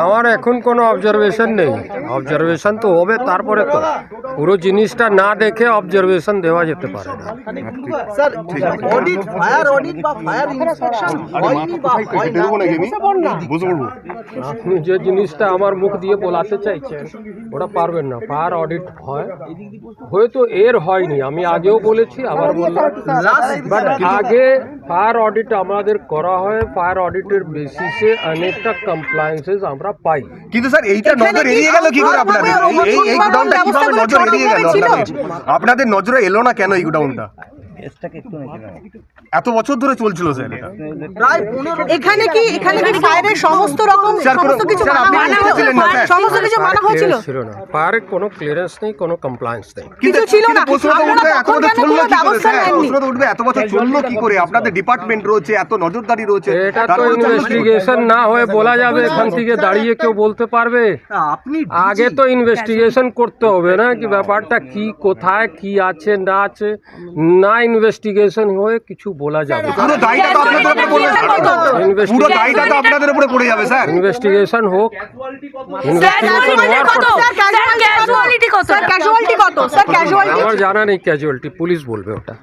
আমার এখন কোনো অবজারভেশন নেই। অবজারভেশন তো হবে তারপরে তো, পুরো জিনিসটা না দেখে অবজারভেশন দেওয়া যেতে পারে না। স্যার অডিট, ফায়ার অডিট বা ফায়ার ইন্সপেকশন হয়নি বা হয় না, আপনি যে জিনিসটা আমার মুখ দিয়ে বলাতে চাইছেন ওটা পারবেন না। ফায়ার অডিট হয়, হয়তো এর হয়নি, আমি আগেও বলেছি আবার বললাম। বাট আগে ফায়ার অডিট আমাদের করা হয়, ফায়ার অডিটের বেসিসে অনেকটা কমপ্লায়েন্সেস আমরা পাই। কিন্তু স্যার এইটা নজর এড়িয়ে গেল কি করে আপনাদের? এই গোডাউনটা কিভাবে নজর এড়িয়ে গেল আপনাদের নজরে এলো না কেন এই গোডাউনটা? এত বছর ধরে চলছিল স্যার এটা প্রায় 15। এখানে কি ফায়ারের সমস্ত রকম কিছু সমস্ত কিছু মানা হয়েছিল? ছিল না, ফায়ারের কোনো ক্লিয়ারেন্স নেই, কোনো কমপ্লায়েন্স নেই। কিছু ছিল না। প্রশ্ন তো উঠবে এত বছর চললো কি করে স্যার? প্রশ্ন তো উঠবে এত বছর চললো কি করে? আপনাদের ডিপার্টমেন্ট রয়েছে, এত নজরদারি রয়েছে, এটা তো ইনভেস্টিগেশন না হয়ে বলা যাবে এখান থেকে দাঁড়িয়ে কেউ বলতে পারবে? আপনি আগে তো ইনভেস্টিগেশন করতে হবে না, কি ব্যাপারটা কি, কোথায় কি আছে না আছে, না ইনভেস্টিগেশন হয়ে কিছু বলা যাবে। পুরো দায়টা তো আপনাদের উপরে পড়বে স্যার, পুরো দায়টা তো আপনাদের উপরে পড়ে যাবে স্যার। ইনভেস্টিগেশন হোক, ইনভেস্টিগেশন হওয়ার পর ক্যাজুয়ালিটি কত? স্যার ক্যাজুয়ালিটি কত? স্যার ক্যাজুয়ালিটি আমার জানা নেই, ক্যাজুয়ালিটি পুলিশ বলবে ওটা।